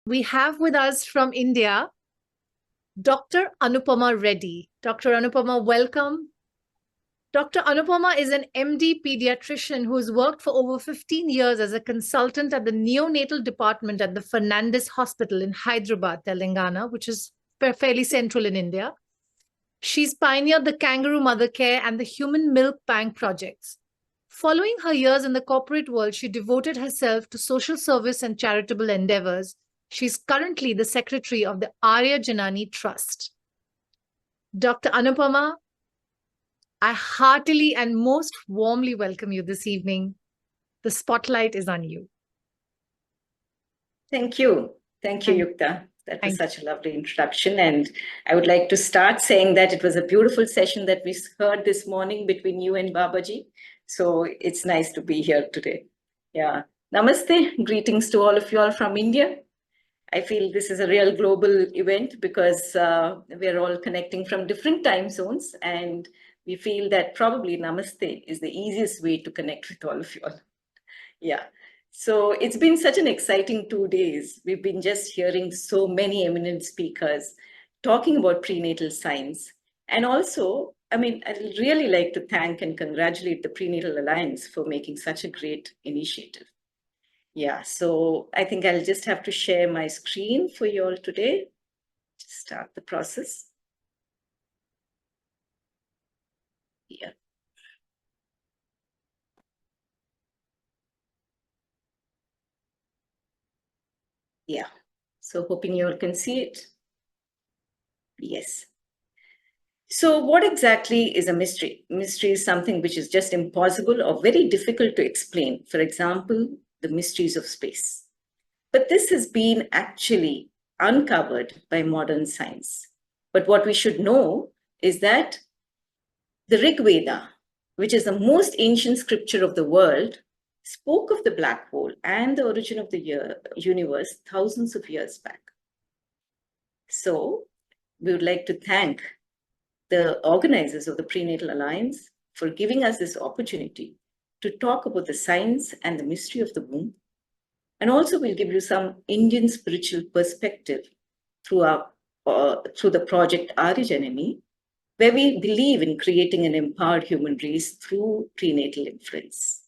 We have with us from India, Dr. Anupama Reddy. Dr. Anupama, welcome. Dr. Anupama is an MD pediatrician who has worked for over 15 years as a consultant at the neonatal department at the Fernandez Hospital in Hyderabad, Telangana, which is fairly central in India. She's pioneered the Kangaroo Mother Care and the Human Milk Bank projects. Following her years in the corporate world, she devoted herself to social service and charitable endeavors. She's currently the secretary of the Aaryajanani Trust. Dr. Anupama, I heartily and most warmly welcome you this evening. The spotlight is on you. Thank you. Thank you, Yukta. That was such a lovely introduction. And I would like to start saying that it was a beautiful session that we heard this morning between you and Babaji. So it's nice to be here today. Yeah. Namaste. Greetings to all of you all from India. I feel this is a real global event because we're all connecting from different time zones, and we feel that probably Namaste is the easiest way to connect with all of you all. Yeah. So it's been such an exciting 2 days. We've been just hearing so many eminent speakers talking about prenatal science. And also, I'd really like to thank and congratulate the Prenatal Alliance for making such a great initiative. Yeah, so I think I'll just have to share my screen for you all today to start the process. Yeah. Yeah, so hoping you all can see it. Yes. So what exactly is a mystery? Mystery is something which is just impossible or very difficult to explain. For example, the mysteries of space. But this has been actually uncovered by modern science. But what we should know is that the Rig Veda, which is the most ancient scripture of the world, spoke of the black hole and the origin of the universe thousands of years back. So we would like to thank the organizers of the Prenatal Alliance for giving us this opportunity to talk about the science and the mystery of the womb. And also we'll give you some Indian spiritual perspective through the project Aaryajanani, where we believe in creating an empowered human race through prenatal influence.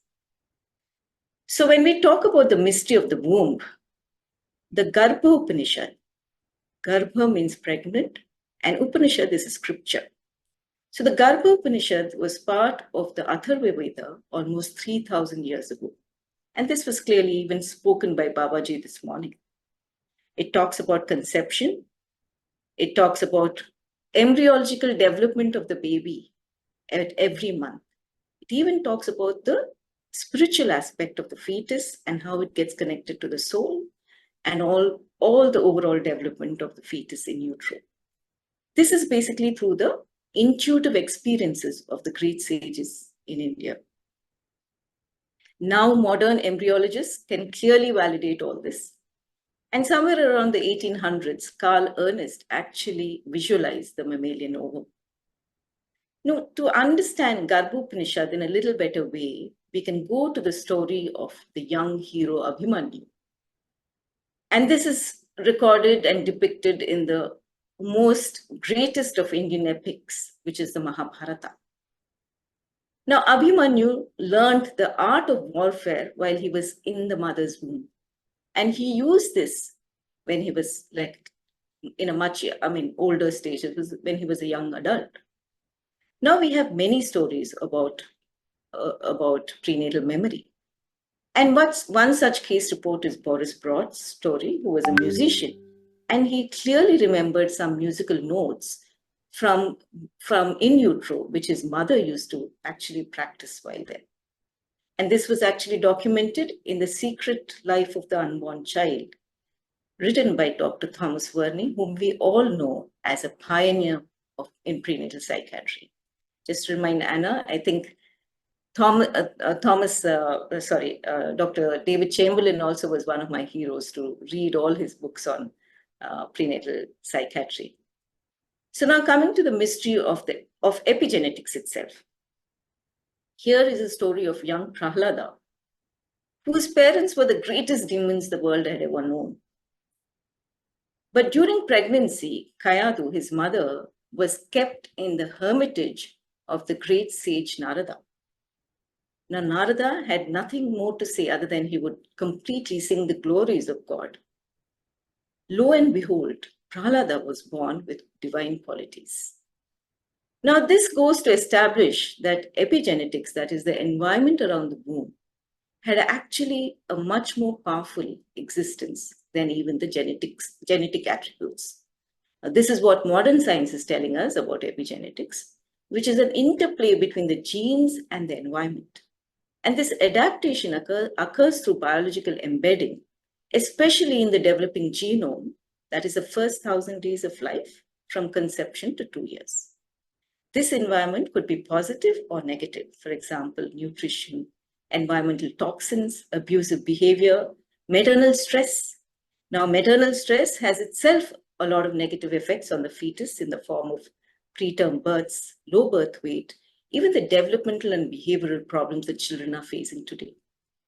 So when we talk about the mystery of the womb, the Garbha Upanishad, Garbha means pregnant, and Upanishad is a scripture. So the Garbha Upanishad was part of the Atharva Veda almost 3,000 years ago. And this was clearly even spoken by Babaji this morning. It talks about conception. It talks about embryological development of the baby at every month. It even talks about the spiritual aspect of the fetus and how it gets connected to the soul and all the overall development of the fetus in utero. This is basically through the intuitive experiences of the great sages in India. Now, modern embryologists can clearly validate all this. And somewhere around the 1800s, Carl Ernest actually visualized the mammalian ovum. Now, to understand Garbha Upanishad in a little better way, we can go to the story of the young hero Abhimanyu. And this is recorded and depicted in the most greatest of Indian epics, which is the Mahabharata. Now, Abhimanyu learned the art of warfare while he was in the mother's womb. And he used this when he was like in a much, older stage. It was when he was a young adult. Now we have many stories about prenatal memory. And one such case report is Boris Broad's story, who was a musician. And he clearly remembered some musical notes from in utero, which his mother used to actually practice while there. And this was actually documented in The Secret Life of the Unborn Child, written by Dr. Thomas Verney, whom we all know as a pioneer in prenatal psychiatry. Just to remind Anna, I think Dr. David Chamberlain also was one of my heroes to read all his books on prenatal psychiatry. So now coming to the mystery of epigenetics itself. Here is a story of young Prahlada, whose parents were the greatest demons the world had ever known. But during pregnancy, Kayadu, his mother, was kept in the hermitage of the great sage Narada. Now, Narada had nothing more to say other than he would completely sing the glories of God. Lo and behold, Prahlada was born with divine qualities. Now, this goes to establish that epigenetics, that is the environment around the womb, had actually a much more powerful existence than even the genetic attributes. This is what modern science is telling us about epigenetics, which is an interplay between the genes and the environment. And this adaptation occurs through biological embedding, especially in the developing genome, that is the first 1,000 days of life from conception to 2 years. This environment could be positive or negative, for example, nutrition, environmental toxins, abusive behavior, maternal stress. Now, maternal stress has itself a lot of negative effects on the fetus in the form of preterm births, low birth weight, even the developmental and behavioral problems that children are facing today.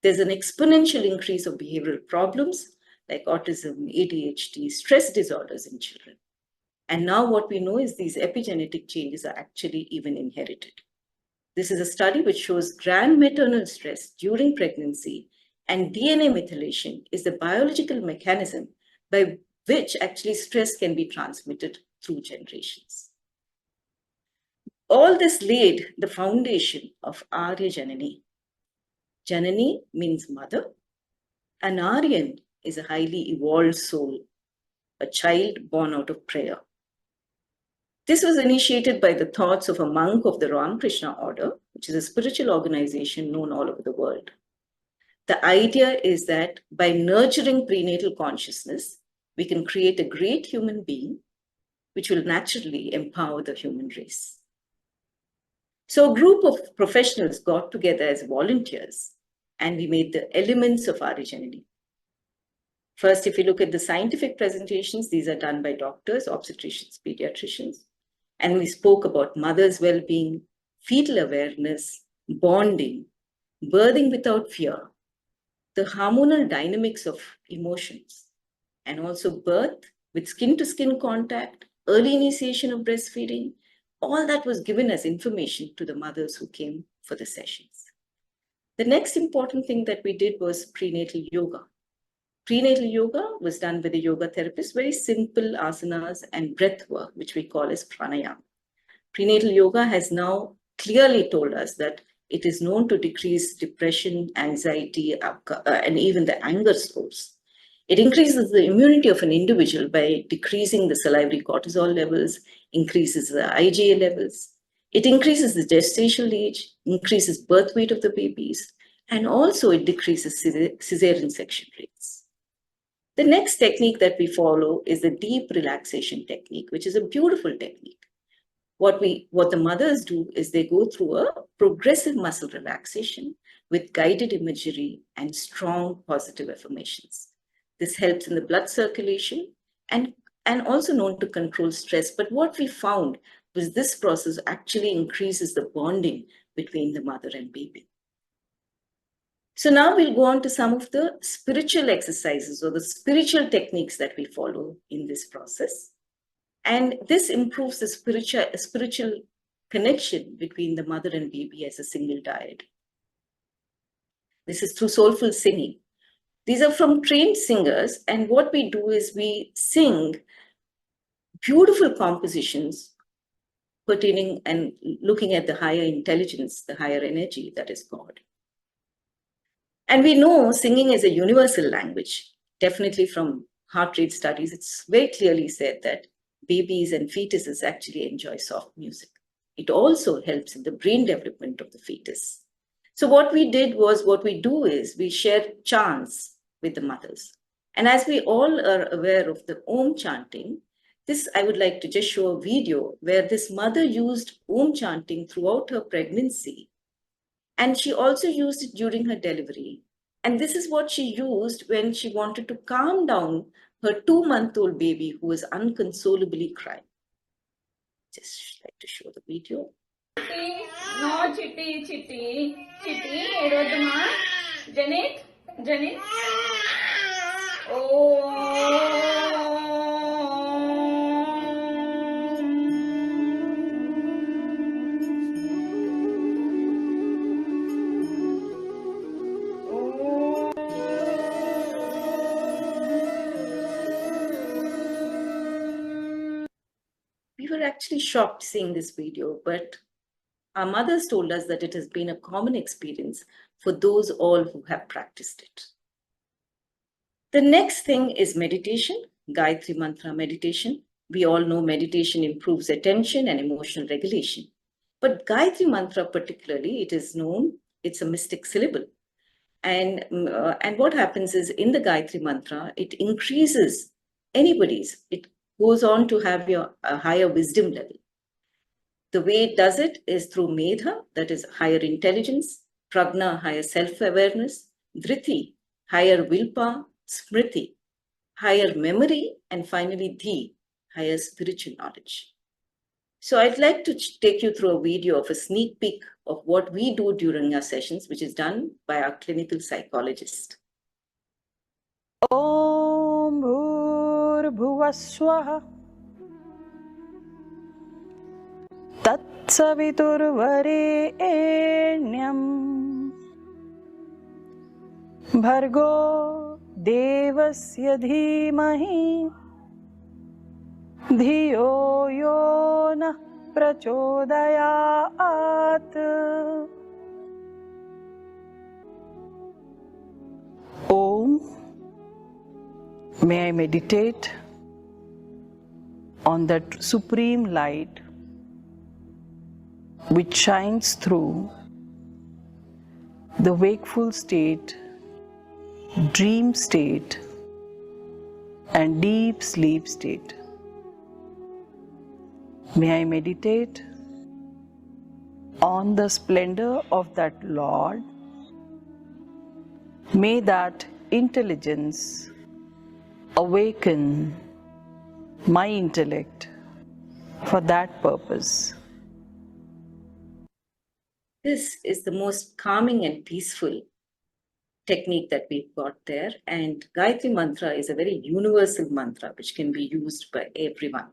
There's an exponential increase of behavioral problems like autism, ADHD, stress disorders in children. And now what we know is these epigenetic changes are actually even inherited. This is a study which shows grandmaternal stress during pregnancy and DNA methylation is the biological mechanism by which actually stress can be transmitted through generations. All this laid the foundation of Aaryajanani. Janani means mother, and Aryan is a highly evolved soul, a child born out of prayer. This was initiated by the thoughts of a monk of the Ramakrishna order, which is a spiritual organization known all over the world. The idea is that by nurturing prenatal consciousness, we can create a great human being, which will naturally empower the human race. So a group of professionals got together as volunteers, and we made the elements of Aaryajanani. First, if you look at the scientific presentations, these are done by doctors, obstetricians, pediatricians. And we spoke about mother's well-being, fetal awareness, bonding, birthing without fear, the hormonal dynamics of emotions, and also birth with skin-to-skin contact, early initiation of breastfeeding. All that was given as information to the mothers who came for the sessions. The next important thing that we did was prenatal yoga. Prenatal yoga was done by the yoga therapist, very simple asanas and breath work, which we call as pranayama. Prenatal yoga has now clearly told us that it is known to decrease depression, anxiety, and even the anger scores. It increases the immunity of an individual by decreasing the salivary cortisol levels, increases the IgA levels. It increases the gestational age, increases birth weight of the babies, and also it decreases cesarean section rates. The next technique that we follow is the deep relaxation technique, which is a beautiful technique. What the mothers do is they go through a progressive muscle relaxation with guided imagery and strong positive affirmations. This helps in the blood circulation and also known to control stress. But what we found was this process actually increases the bonding between the mother and baby. So now we'll go on to some of the spiritual exercises or the spiritual techniques that we follow in this process. And this improves the spiritual connection between the mother and baby as a single dyad. This is through soulful singing. These are from trained singers, and what we do is we sing beautiful compositions pertaining and looking at the higher intelligence, the higher energy that is God. And we know singing is a universal language. Definitely from heart rate studies, it's very clearly said that babies and fetuses actually enjoy soft music. It also helps in the brain development of the fetus. So what we do is we share chants with the mothers. And as we all are aware of the Om chanting, I would like to just show a video where this mother used Om chanting throughout her pregnancy. And she also used it during her delivery. And this is what she used when she wanted to calm down her 2-month-old baby who was unconsolably crying. Just like to show the video. No, Chitty, Chitty, Chitty, Erodama, Janet, Janet. Oh. actually shocked seeing this video, but our mothers told us that it has been a common experience for those all who have practiced it. The next thing is meditation, Gayatri Mantra meditation. We all know meditation improves attention and emotional regulation. But Gayatri Mantra particularly, it is known, it's a mystic syllable. And what happens is in the Gayatri Mantra, it increases it goes on to have a higher wisdom level. The way it does it is through Medha, that is higher intelligence, Pragna, higher self-awareness, Dhriti, higher willpower, Smriti, higher memory, and finally Dhi, higher spiritual knowledge. So I'd like to take you through a video of a sneak peek of what we do during our sessions, which is done by our clinical psychologist. Om Bhurbhuvaswaha Tatsaviturvarenyam Bhargo Devasya Dhimahi Dhiyo Yona Prachodayat. Om. May I meditate on that supreme light which shines through the wakeful state, dream state, and deep sleep state. May I meditate on the splendor of that Lord. May that intelligence awaken my intellect for that purpose. This is the most calming and peaceful technique that we've got there. And Gayatri Mantra is a very universal mantra which can be used by everyone.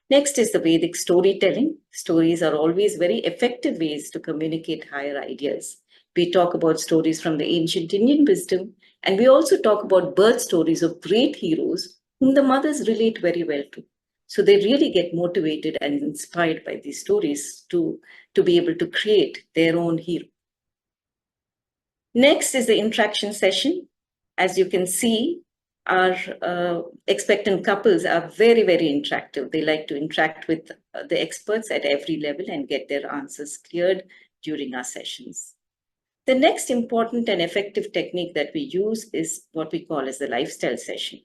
Next is the Vedic storytelling. Stories are always very effective ways to communicate higher ideas. We talk about stories from the ancient Indian wisdom, and we also talk about birth stories of great heroes whom the mothers relate very well to. So they really get motivated and inspired by these stories to be able to create their own hero. Next is the interaction session. As you can see, our expectant couples are very, very interactive. They like to interact with the experts at every level and get their answers cleared during our sessions. The next important and effective technique that we use is what we call as the lifestyle session.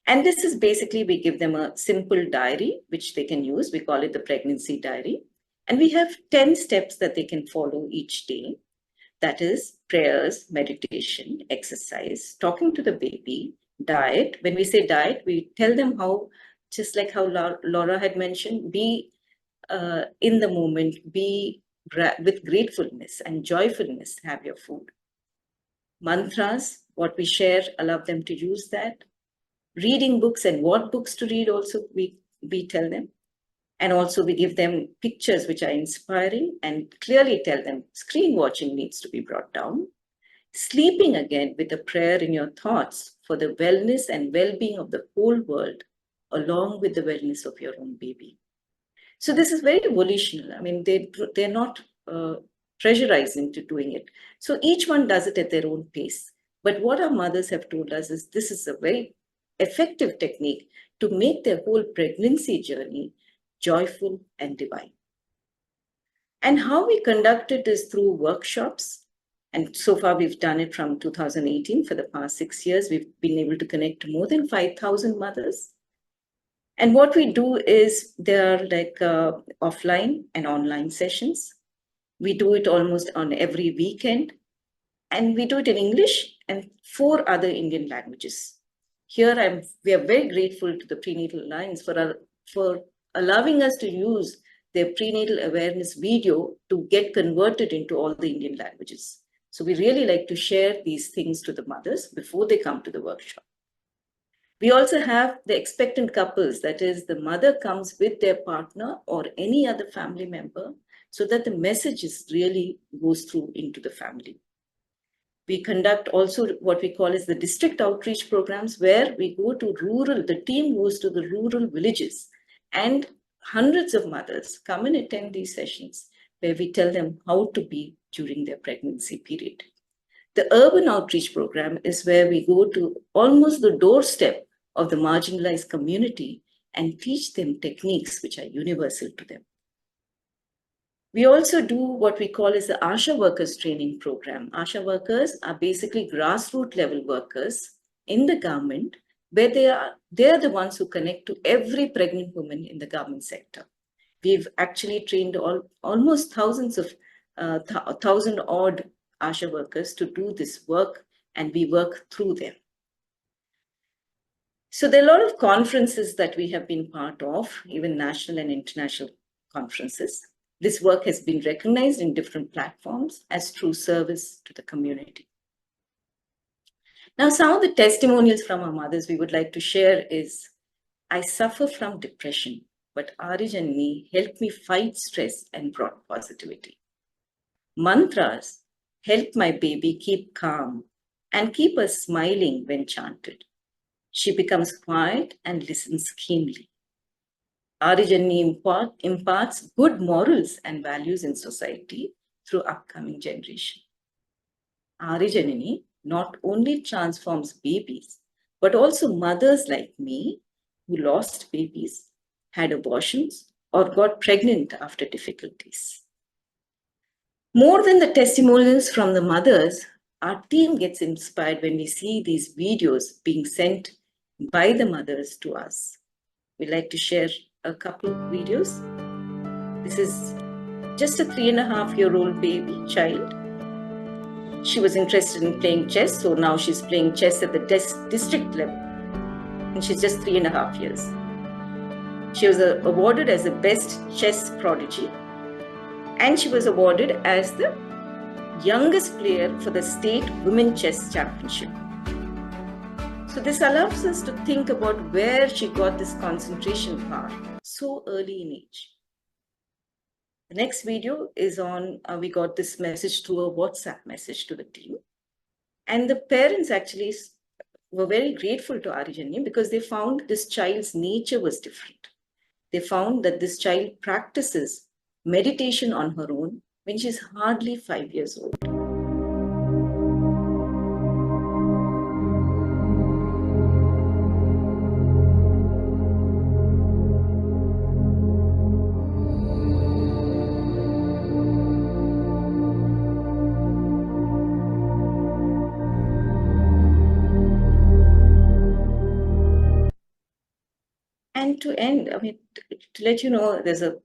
And this is basically, we give them a simple diary, which they can use. We call it the pregnancy diary. And we have 10 steps that they can follow each day. That is prayers, meditation, exercise, talking to the baby, diet. When we say diet, we tell them how, just like how Laura had mentioned, be in the moment, be with gratefulness and joyfulness, have your food. Mantras, what we share, allow them to use that. Reading books and what books to read also we tell them. And also we give them pictures which are inspiring and clearly tell them screen watching needs to be brought down. Sleeping again with a prayer in your thoughts for the wellness and well-being of the whole world, along with the wellness of your own baby. So this is very volitional. I mean, they're not pressurized into doing it. So each one does it at their own pace. But what our mothers have told us is this is a very effective technique to make their whole pregnancy journey joyful and divine. And how we conduct it is through workshops. And so far we've done it from 2018. For the past 6 years, we've been able to connect to more than 5,000 mothers. And what we do is there are like offline and online sessions. We do it almost on every weekend. And we do it in English and 4 other Indian languages. Here we are very grateful to the Prenatal Alliance for allowing us to use their prenatal awareness video to get converted into all the Indian languages. So we really like to share these things to the mothers before they come to the workshop. We also have the expectant couples, that is the mother comes with their partner or any other family member so that the message really goes through into the family. We conduct also what we call as the district outreach programs where we go to the team goes to the rural villages and hundreds of mothers come and attend these sessions where we tell them how to be during their pregnancy period. The urban outreach program is where we go to almost the doorstep of the marginalized community and teach them techniques which are universal to them. We also do what we call as the ASHA workers training program. ASHA workers are basically grassroots level workers in the government, where they are the ones who connect to every pregnant woman in the government sector. We've actually trained almost thousands of 1,000 odd ASHA workers to do this work, and we work through them. So there are a lot of conferences that we have been part of, even national and international conferences. This work has been recognized in different platforms as true service to the community. Now, some of the testimonials from our mothers we would like to share is, I suffer from depression, but Aaryajanani helped me fight stress and brought positivity. Mantras help my baby keep calm and keep us smiling when chanted. She becomes quiet and listens keenly. Aaryajanani imparts good morals and values in society through upcoming generation. Aaryajanani not only transforms babies, but also mothers like me who lost babies, had abortions, or got pregnant after difficulties. More than the testimonials from the mothers, our team gets inspired when we see these videos being sent by the mothers to us. We'd like to share a couple of videos. This is just a 3.5-year-old baby child. She was interested in playing chess, so now she's playing chess at the district level. And she's just 3.5 years. She was awarded as the best chess prodigy, and she was awarded as the youngest player for the state women chess championship. So this allows us to think about where she got this concentration power so early in age. The next video is on, we got this message through a WhatsApp message to the team. And the parents actually were very grateful to Aaryajanani because they found this child's nature was different. They found that this child practices meditation on her own when she's hardly 5 years old. And to end, I mean, to let you know, there's a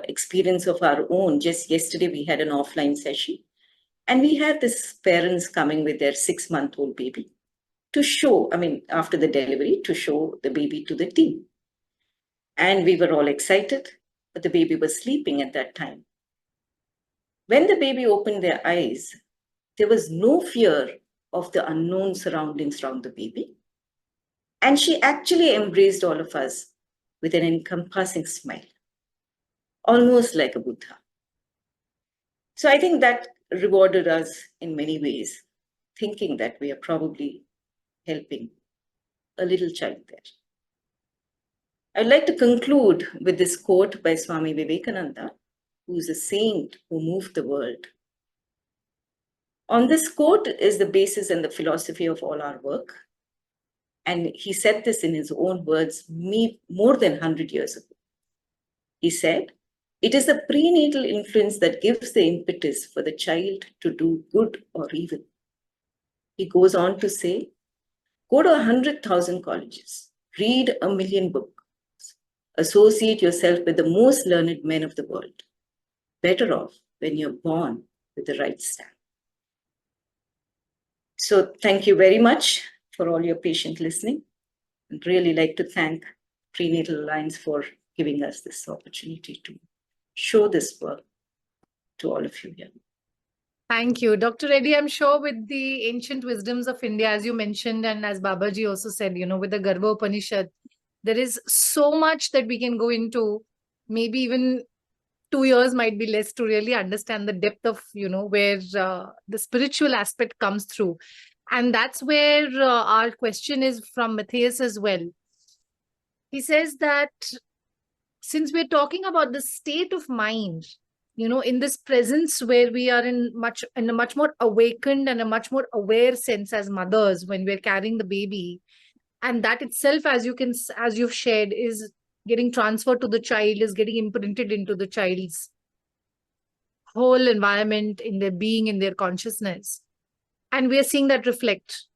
experience of our own. Just yesterday, we had an offline session, and we had this parents coming with their 6-month-old baby to show, I mean, after the delivery, to show the baby to the team. And we were all excited, but the baby was sleeping at that time. When the baby opened their eyes, there was no fear of the unknown surroundings around the baby. And she actually embraced all of us with an encompassing smile, almost like a Buddha. So I think that rewarded us in many ways, thinking that we are probably helping a little child there. I'd like to conclude with this quote by Swami Vivekananda, who is a saint who moved the world. On this quote is the basis and the philosophy of all our work. And he said this in his own words more than 100 years ago. He said, "It is the prenatal influence that gives the impetus for the child to do good or evil." He goes on to say, "Go to 100,000 colleges, read 1,000,000 books, associate yourself with the most learned men of the world. Better off when you're born with the right stamp." So thank you very much for all your patient listening. I'd really like to thank Prenatal Alliance for giving us this opportunity to show this work to all of you here. Thank you. Dr. Reddy, I'm sure with the ancient wisdoms of India, as you mentioned, and as Babaji also said, with the Garva Upanishad, there is so much that we can go into. Maybe even 2 years might be less to really understand the depth of, where the spiritual aspect comes through. And that's where our question is from Matthias as well. He says that since we're talking about the state of mind, in this presence where we are in a much more awakened and a much more aware sense as mothers when we're carrying the baby, and that itself, as you've shared, is getting transferred to the child, is getting imprinted into the child's whole environment, in their being, in their consciousness. And we are seeing that reflect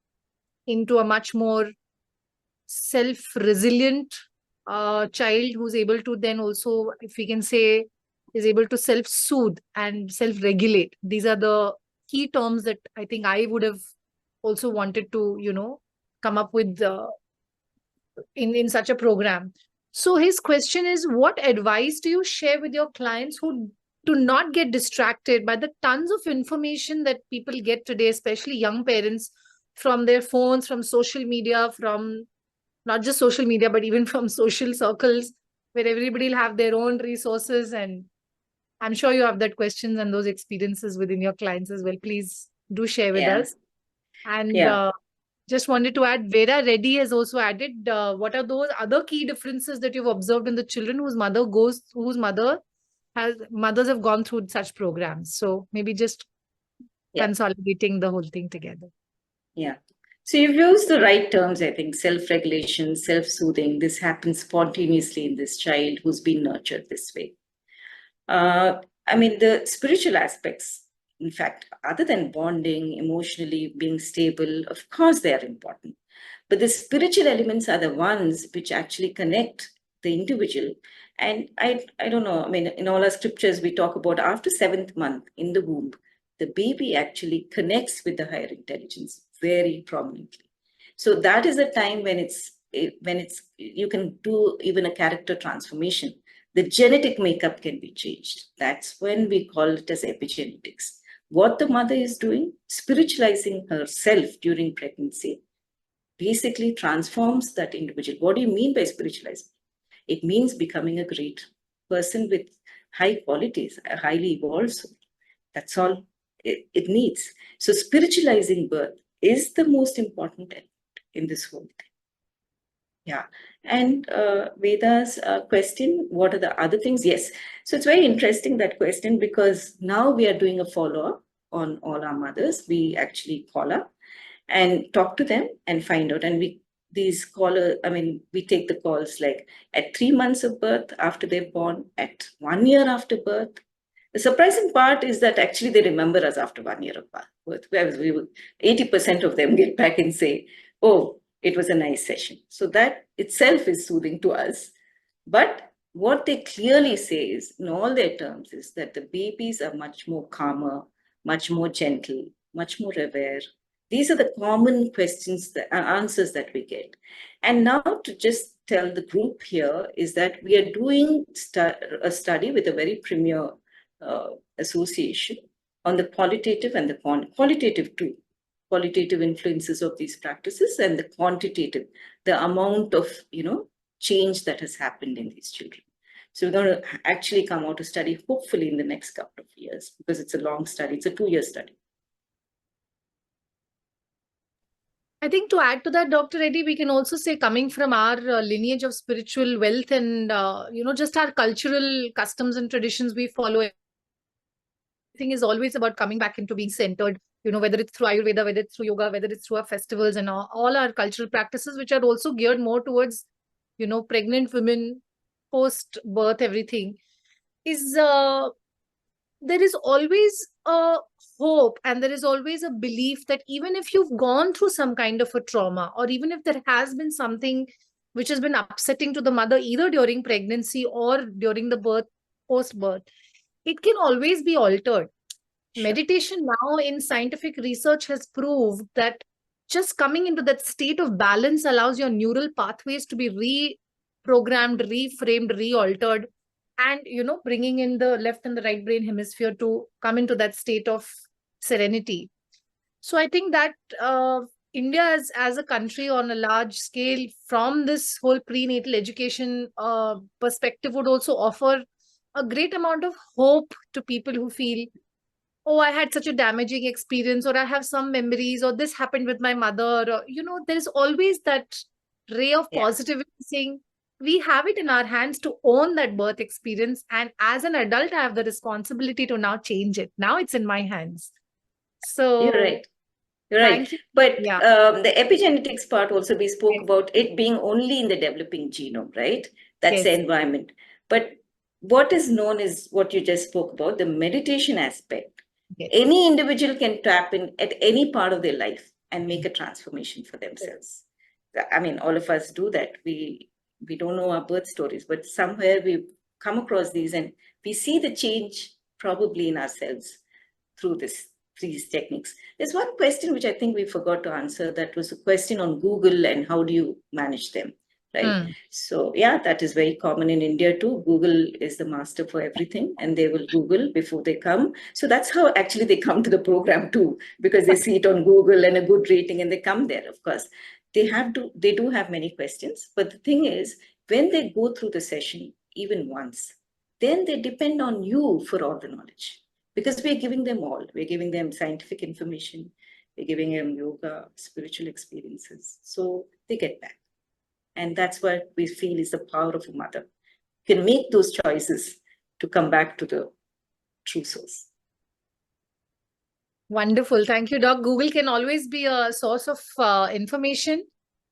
into a much more self-resilient child who's able to then also, if we can say, is able to self-soothe and self-regulate. These are the key terms that I think I would have also wanted to, come up with in such a program. So his question is, what advice do you share with your clients who do not get distracted by the tons of information that people get today, especially young parents, from their phones, from social media, from not just social media, but even from social circles where everybody will have their own resources? And I'm sure you have that questions and those experiences within your clients as well. Please do share with Yeah. us. And Yeah. just wanted to add, Vera Reddy has also added, what are those other key differences that you've observed in the children whose mothers have gone through such programs? So maybe just consolidating the whole thing together. Yeah. So you've used the right terms, I think: self-regulation, self-soothing. This happens spontaneously in this child who's been nurtured this way. I mean, the spiritual aspects, in fact, other than bonding, emotionally being stable, of course, they are important. But the spiritual elements are the ones which actually connect the individual. And I don't know, I mean, in all our scriptures, we talk about after 7th month in the womb, the baby actually connects with the higher intelligence very prominently. So that is a time when you can do even a character transformation. The genetic makeup can be changed. That's when we call it as epigenetics. What the mother is doing, spiritualizing herself during pregnancy, basically transforms that individual. What do you mean by spiritualizing? It means becoming a great person with high qualities, a highly evolved soul. That's all it needs. So spiritualizing birth is the most important element in this whole thing. Yeah. And Veda's question, what are the other things? Yes. So it's very interesting, that question, because now we are doing a follow-up on all our mothers. We actually call up and talk to them and find out. And we take the calls like at 3 months of birth, after they're born, at 1 year after birth. The surprising part is that actually they remember us after 1 year of birth. 80% of them get back and say, oh, it was a nice session. So that itself is soothing to us. But what they clearly say is, in all their terms, is that the babies are much more calmer, much more gentle, much more aware. These are the common questions, the answers that we get. And now to just tell the group here is that we are doing a study with a very premier association on the qualitative and the qualitative too. Qualitative influences of these practices, and the quantitative, the amount of change that has happened in these children. So we're going to actually come out a study hopefully in the next couple of years, because it's a long study. It's a 2-year study. I think to add to that, Dr. Reddy, we can also say, coming from our lineage of spiritual wealth and just our cultural customs and traditions we follow, everything is always about coming back into being centered, whether it's through Ayurveda, whether it's through yoga, whether it's through our festivals and all our cultural practices, which are also geared more towards, pregnant women, post-birth, everything is, there is always a hope, and there is always a belief that even if you've gone through some kind of a trauma, or even if there has been something which has been upsetting to the mother, either during pregnancy or during the birth, post-birth, it can always be altered. Sure. Meditation now in scientific research has proved that just coming into that state of balance allows your neural pathways to be reprogrammed, reframed, re-altered, and, bringing in the left and the right brain hemisphere to come into that state of serenity. So I think that India as a country on a large scale, from this whole prenatal education perspective, would also offer a great amount of hope to people who feel, oh, I had such a damaging experience, or I have some memories, or this happened with my mother, or, there is always that ray of positivity saying, we have it in our hands to own that birth experience. And as an adult, I have the responsibility to now change it. Now it's in my hands. So You're right. You're right. thank you. But Yeah. the epigenetics part also, we spoke about it being only in the developing genome, right? That's the Yes. environment. But what is known is what you just spoke about, the meditation aspect. Yes. Any individual can tap in at any part of their life and make a transformation for themselves. I mean, all of us do that. We don't know our birth stories, but somewhere we come across these and we see the change probably in ourselves through these techniques. There's one question which I think we forgot to answer. That was a question on Google and how do you manage them, right? So yeah, that is very common in India too. Google is the master for everything, and they will Google before they come. So that's how actually they come to the program too, because they see it on Google and a good rating, and they come there. Of course, they do have many questions, but the thing is, when they go through the session even once, then they depend on you for all the knowledge. Because we're giving them all. We're giving them scientific information. We're giving them yoga, spiritual experiences. So they get back. And that's what we feel is the power of a mother. You can make those choices to come back to the true source. Wonderful. Thank you, Doc. Google can always be a source of information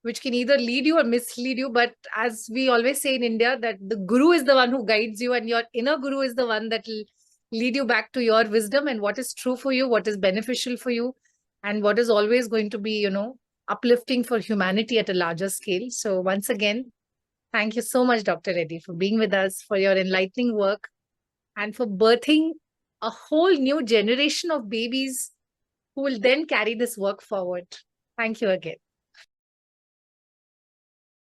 which can either lead you or mislead you. But as we always say in India, that the guru is the one who guides you, and your inner guru is the one that will lead you back to your wisdom and what is true for you, what is beneficial for you, and what is always going to be, uplifting for humanity at a larger scale. So once again, thank you so much, Dr. Reddy, for being with us, for your enlightening work, and for birthing a whole new generation of babies who will then carry this work forward. Thank you again.